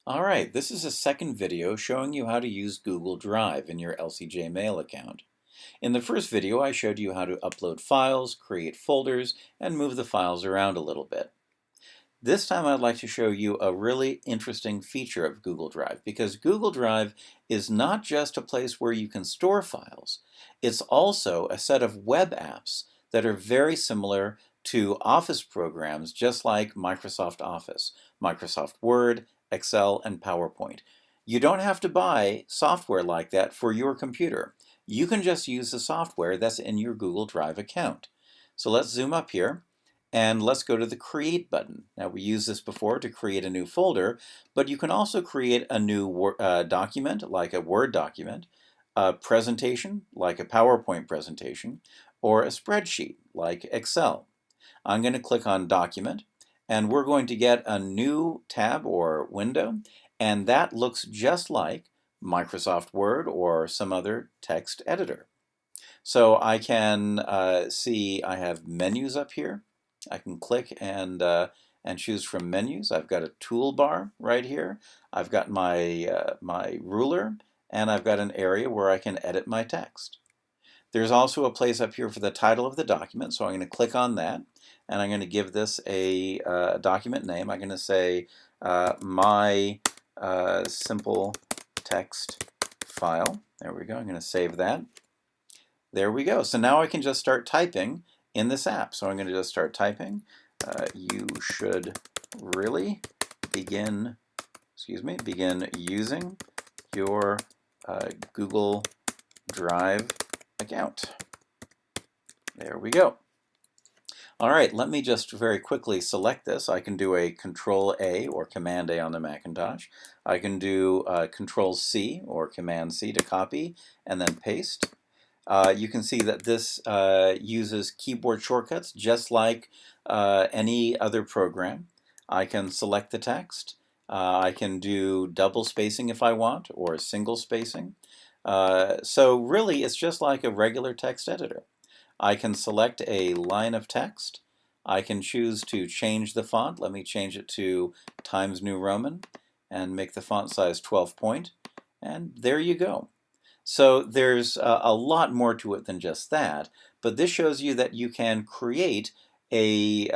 All right, this is a second video showing you how to use Google Drive in your LCJ Mail account. In the first video, I showed you how to upload files, create folders, and move the files around a little bit. This time I'd like to show you a really interesting feature of Google Drive because Google Drive is not just a place where you can store files, it's also a set of web apps that are very similar to Office programs just like Microsoft Office, Microsoft Word, Excel, and PowerPoint. You don't have to buy software like that for your computer. You can just use the software that's in your Google Drive account. So let's zoom up here. And let's go to the Create button. Now we used this before to create a new folder, but you can also create a new document, like a Word document, a presentation, like a PowerPoint presentation, or a spreadsheet, like Excel. I'm going to click on Document, and we're going to get a new tab or window, and that looks just like Microsoft Word or some other text editor. So I can see I have menus up here. I can click and choose from menus. I've got a toolbar right here. I've got my ruler, and I've got an area where I can edit my text. There's also a place up here for the title of the document, so I'm going to click on that, and I'm going to give this a document name. I'm going to say my simple text file. There we go. I'm going to save that. There we go. So now I can just start typing in this app. So I'm going to just start typing. You should really begin using your Google Drive account. There we go. All right, let me just very quickly select this. I can do a Control A or Command A on the Macintosh. I can do Control C or Command C to copy and then paste. You can see that this uses keyboard shortcuts just like any other program. I can select the text. I can do double spacing if I want, or single spacing. So really it's just like a regular text editor. I can select a line of text. I can choose to change the font. Let me change it to Times New Roman and make the font size 12 point. And there you go. So there's a lot more to it than just that, but this shows you that you can create a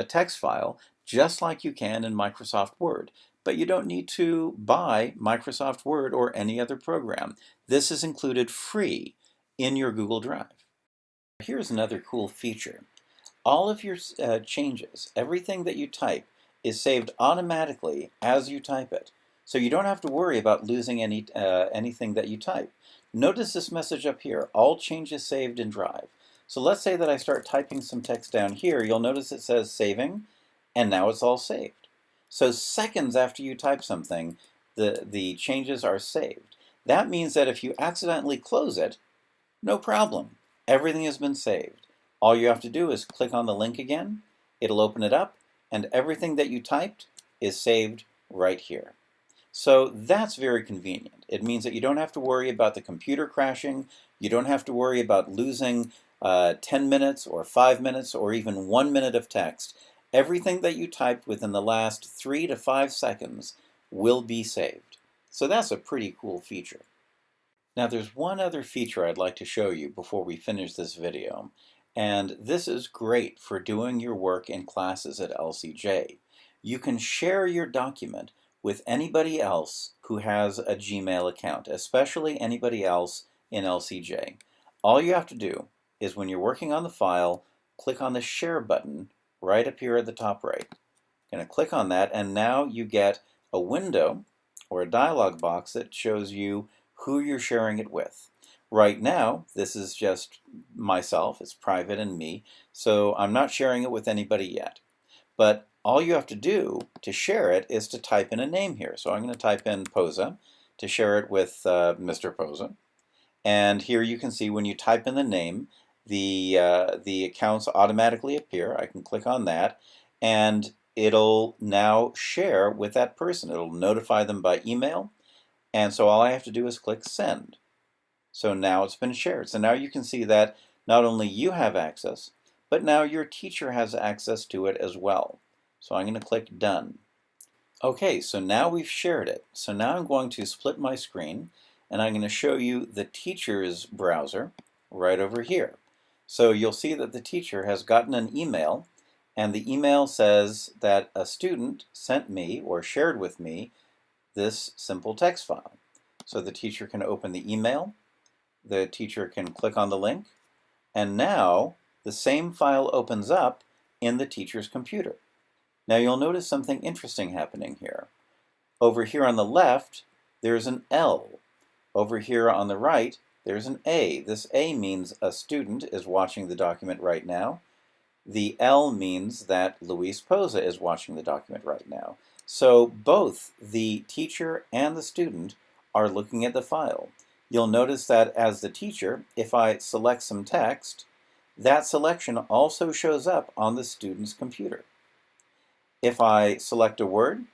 text file just like you can in Microsoft Word, but you don't need to buy Microsoft Word or any other program. This is included free in your Google Drive. Here's another cool feature. All of your changes, everything that you type, is saved automatically as you type it. So you don't have to worry about losing anything that you type. Notice this message up here, all changes saved in Drive. So let's say that I start typing some text down here. You'll notice it says saving, and now it's all saved. So seconds after you type something, the changes are saved. That means that if you accidentally close it, no problem. Everything has been saved. All you have to do is click on the link again. It'll open it up, and everything that you typed is saved right here. So that's very convenient. It means that you don't have to worry about the computer crashing. You don't have to worry about losing 10 minutes or 5 minutes or even 1 minute of text. Everything that you typed within the last 3 to 5 seconds will be saved. So that's a pretty cool feature. Now there's one other feature I'd like to show you before we finish this video, and this is great for doing your work in classes at LCJ. You can share your document with anybody else who has a Gmail account, especially anybody else in LCJ. All you have to do is when you're working on the file, click on the Share button right up here at the top right. I'm going to click on that, and now you get a window or a dialog box that shows you who you're sharing it with. Right now, this is just myself, it's private and me, so I'm not sharing it with anybody yet. But all you have to do to share it is to type in a name here. So I'm going to type in Posa to share it with Mr. Posa. And here you can see when you type in the name, the accounts automatically appear. I can click on that, and it'll now share with that person. It'll notify them by email. And so all I have to do is click Send. So now it's been shared. So now you can see that not only you have access, but now your teacher has access to it as well. So I'm going to click Done. Okay, so now we've shared it. So now I'm going to split my screen and I'm going to show you the teacher's browser right over here. So you'll see that the teacher has gotten an email, and the email says that a student sent me or shared with me this simple text file. So the teacher can open the email, the teacher can click on the link, and now the same file opens up in the teacher's computer. Now you'll notice something interesting happening here. Over here on the left, there's an L. Over here on the right, there's an A. This A means a student is watching the document right now. The L means that Luis Poza is watching the document right now. So both the teacher and the student are looking at the file. You'll notice that as the teacher, if I select some text, that selection also shows up on the student's computer. If I select a word,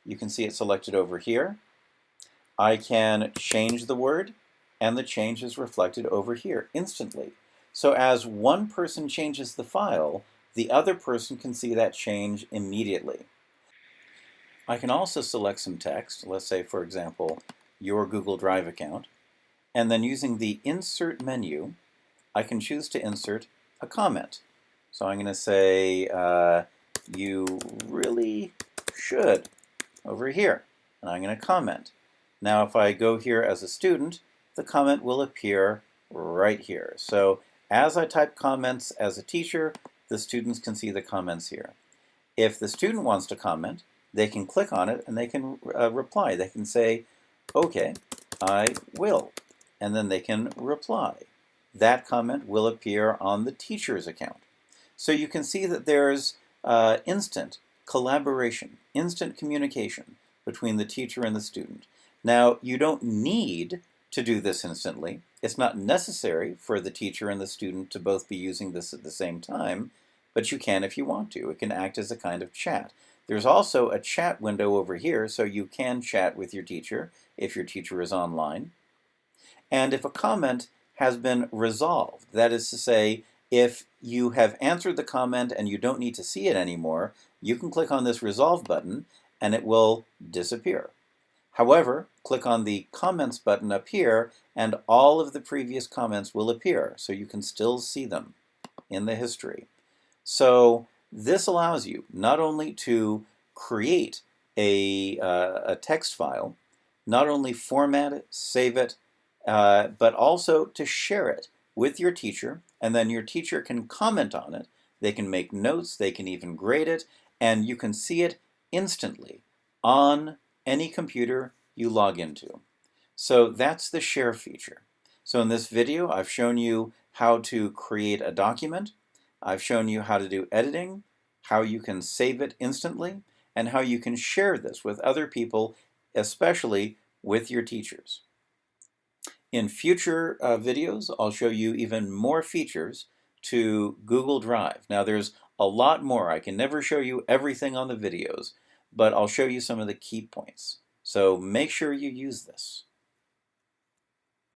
you can see it selected over here. I can change the word, and the change is reflected over here instantly. So as one person changes the file, the other person can see that change immediately. I can also select some text, let's say, for example, your Google Drive account, and then using the Insert menu, I can choose to insert a comment. So I'm going to say, you really should, over here, and I'm going to comment. Now if I go here as a student, the comment will appear right here. So as I type comments as a teacher, the students can see the comments here. If the student wants to comment, they can click on it and they can reply. They can say, okay, I will, and then they can reply. That comment will appear on the teacher's account. So you can see that there's instant collaboration, instant communication between the teacher and the student. Now, you don't need to do this instantly. It's not necessary for the teacher and the student to both be using this at the same time, but you can if you want to. It can act as a kind of chat. There's also a chat window over here, so you can chat with your teacher if your teacher is online. And if a comment has been resolved, that is to say, if you have answered the comment and you don't need to see it anymore, you can click on this Resolve button and it will disappear. However, click on the Comments button up here and all of the previous comments will appear, so you can still see them in the history. So this allows you not only to create a text file, not only format it, save it, but also to share it with your teacher, and then your teacher can comment on it. They can make notes, they can even grade it, and you can see it instantly on any computer you log into. So that's the share feature. So in this video, I've shown you how to create a document. I've shown you how to do editing, how you can save it instantly, and how you can share this with other people, especially with your teachers. In future videos, I'll show you even more features to Google Drive. Now there's a lot more. I can never show you everything on the videos, but I'll show you some of the key points. So make sure you use this.